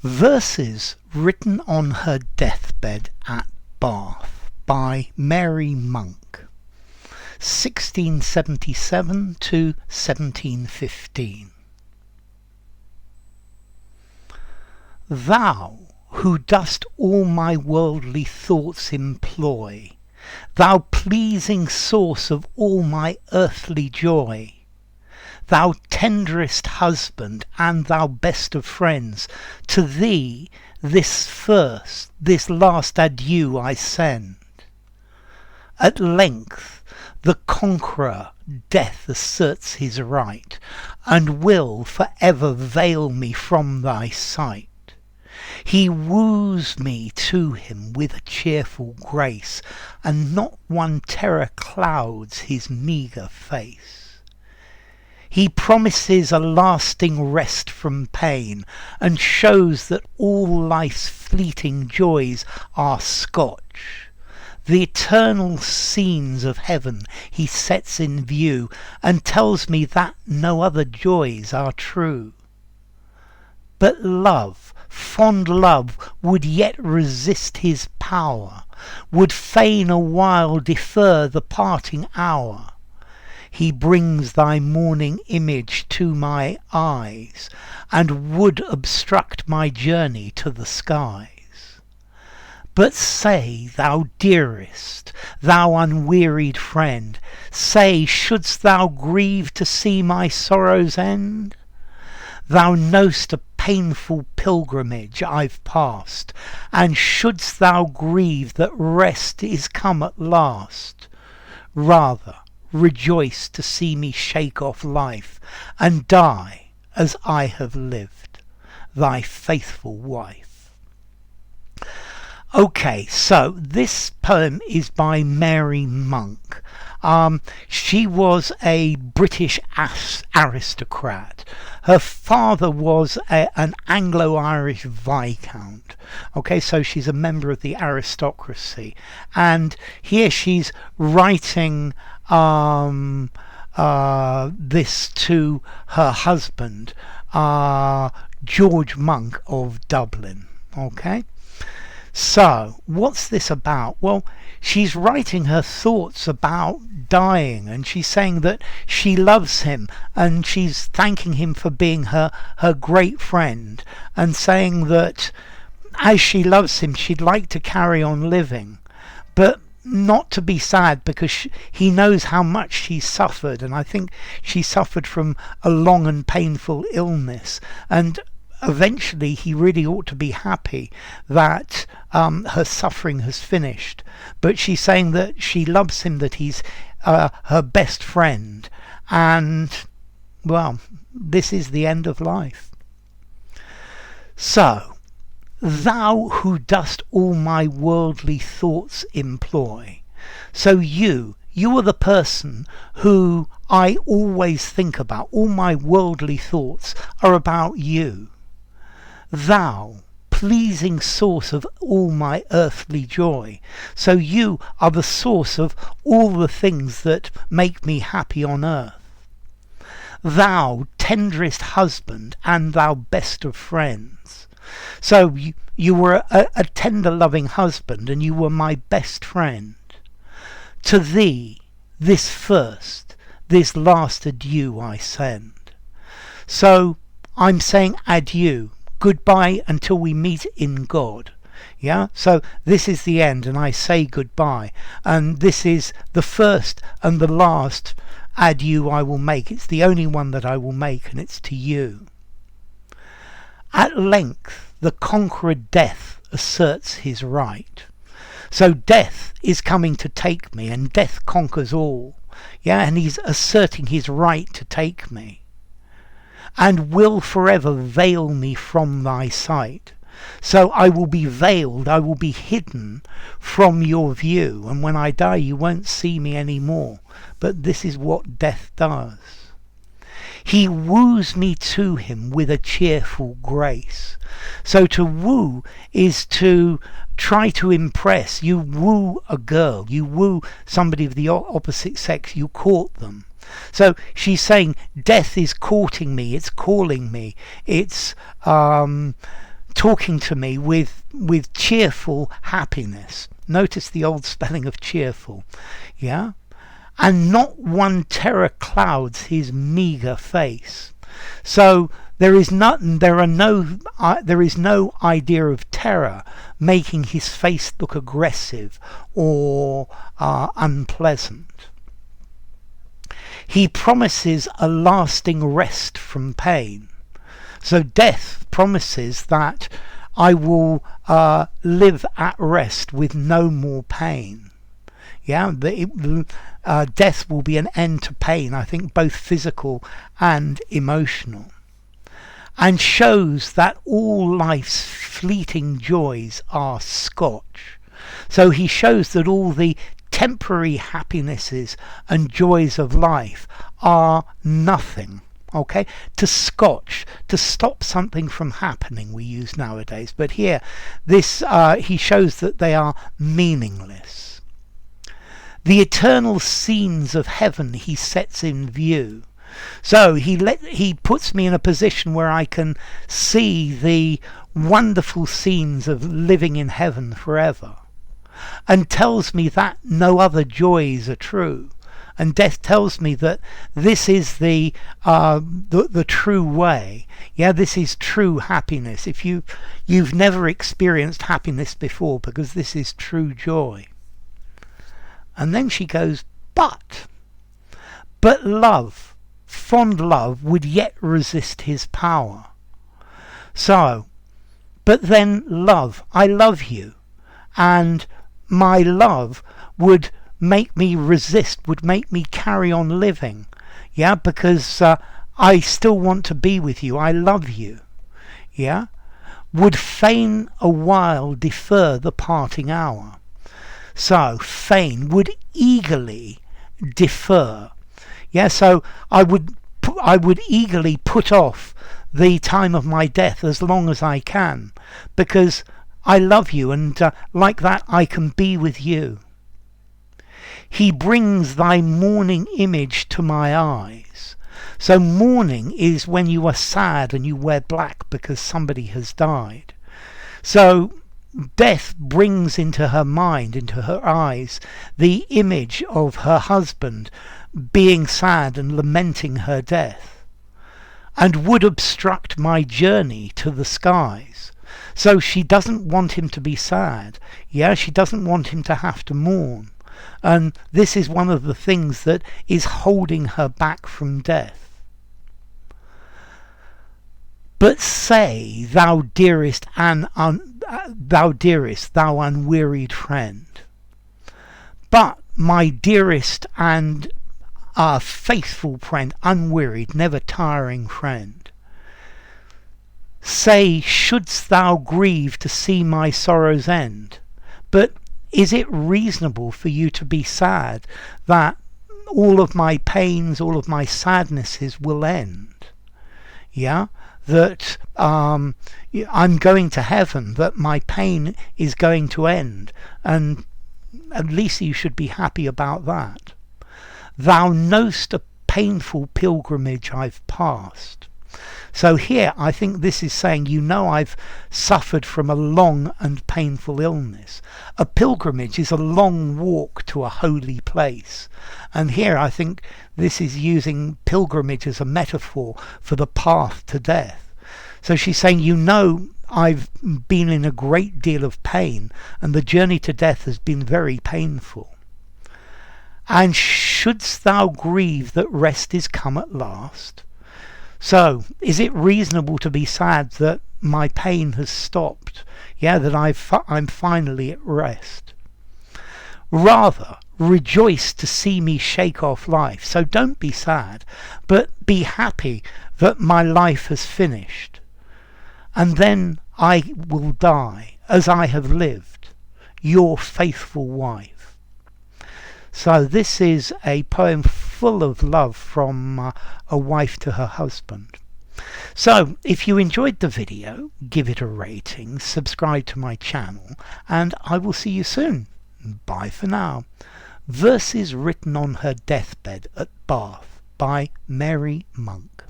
Verses written on her deathbed at Bath by Mary Monck, 1677 to 1715. Thou, who dost all my worldly thoughts employ, thou pleasing source of all my earthly joy, thou tenderest husband and thou best of friends, to thee this first, this last adieu I send. At length the conqueror death asserts his right, and will for ever veil me from thy sight. He woos me to him with a cheerful grace, and not one terror clouds his meagre face. He promises a lasting rest from pain, and shows that all life's fleeting joys are scotch. The eternal scenes of heaven he sets in view, and tells me that no other joys are true. But love, fond love, would yet resist his power, would fain awhile defer the parting hour. He brings thy mourning image to my eyes, and would obstruct my journey to the skies. But say, thou dearest, thou unwearied friend, say, shouldst thou grieve to see my sorrow's end? Thou know'st a painful pilgrimage I've passed, and shouldst thou grieve that rest is come at last, rather rejoice to see me shake off life, and die as I have lived, thy faithful wife. Okay, so this poem is by Mary Monck. She was a British aristocrat. Her father was an Anglo-Irish viscount. Okay, so she's a member of the aristocracy. And here she's writing this to her husband, George Monck of Dublin. Okay, so what's this about? Well, she's writing her thoughts about dying, and she's saying that she loves him, and she's thanking him for being her great friend, and saying that as she loves him, she'd like to carry on living, but not to be sad, because he knows how much she suffered, and I think she suffered from a long and painful illness, and eventually he really ought to be happy that her suffering has finished. But she's saying that she loves him, that he's her best friend, and well, this is the end of life. So, thou who dost all my worldly thoughts employ. So you are the person who I always think about. All my worldly thoughts are about you. Thou, pleasing source of all my earthly joy. So you are the source of all the things that make me happy on earth. Thou, tenderest husband and thou best of friends. So you were a tender loving husband, and you were my best friend. To thee this first, this last adieu I send. So I'm saying adieu, goodbye until we meet in God. Yeah, so this is the end, and I say goodbye, and this is the first and the last adieu I will make. It's the only one that I will make, and it's to you. At length the conqueror death asserts his right. So death is coming to take me, and death conquers all. Yeah, and he's asserting his right to take me, and will forever veil me from thy sight. So I will be veiled, I will be hidden from your view, and when I die you won't see me any more. But this is what death does. He woos me to him with a cheerful grace. So to woo is to try to impress. You woo a girl, you woo somebody of the opposite sex, you court them. So she's saying death is courting me, it's calling me, it's talking to me with cheerful happiness. Notice the old spelling of cheerful, yeah? And not one terror clouds his meagre face. So there is no idea of terror making his face look aggressive or unpleasant. He promises a lasting rest from pain. So death promises that I will live at rest with no more pain. Yeah, death will be an end to pain, I think, both physical and emotional. And shows that all life's fleeting joys are scotch. So he shows that all the temporary happinesses and joys of life are nothing. Okay, to scotch, to stop something from happening, we use nowadays, but here this he shows that they are meaningless. The eternal scenes of heaven he sets in view. So he puts me in a position where I can see the wonderful scenes of living in heaven forever, and tells me that no other joys are true. And death tells me that this is the true way. Yeah, this is true happiness. If you've never experienced happiness before, because this is true joy. And then she goes, but love, fond love, would yet resist his power. So, but then love, I love you, and my love would make me resist, would make me carry on living, yeah, because I still want to be with you, I love you, yeah, would fain a while defer the parting hour. So fain would eagerly defer, yeah, so I would eagerly put off the time of my death as long as I can, because I love you, and like that I can be with you. He brings thy mourning image to my eyes. So mourning is when you are sad and you wear black because somebody has died. So death brings into her mind, into her eyes, the image of her husband being sad and lamenting her death, and would obstruct my journey to the skies. So she doesn't want him to be sad. Yeah, she doesn't want him to have to mourn. And this is one of the things that is holding her back from death. But say, thou dearest, thou unwearied friend. But my dearest and faithful friend, unwearied, never tiring friend, say, shouldst thou grieve to see my sorrow's end? But is it reasonable for you to be sad that all of my pains, all of my sadnesses will end? Yeah, that I'm going to heaven, that my pain is going to end, and at least you should be happy about that. Thou know'st a painful pilgrimage I've passed. So here I think this is saying, you know, I've suffered from a long and painful illness. A pilgrimage is a long walk to a holy place. And here I think this is using pilgrimage as a metaphor for the path to death. So she's saying, you know, I've been in a great deal of pain, and the journey to death has been very painful. And shouldst thou grieve that rest is come at last? So, is it reasonable to be sad that my pain has stopped? Yeah, that I'm finally at rest. Rather, rejoice to see me shake off life. So don't be sad, but be happy that my life has finished. And then I will die as I have lived, your faithful wife. So this is a poem full of love from a wife to her husband. So if you enjoyed the video, give it a rating, subscribe to my channel, and I will see you soon. Bye for now. Verses written on her deathbed at Bath by Mary Monck.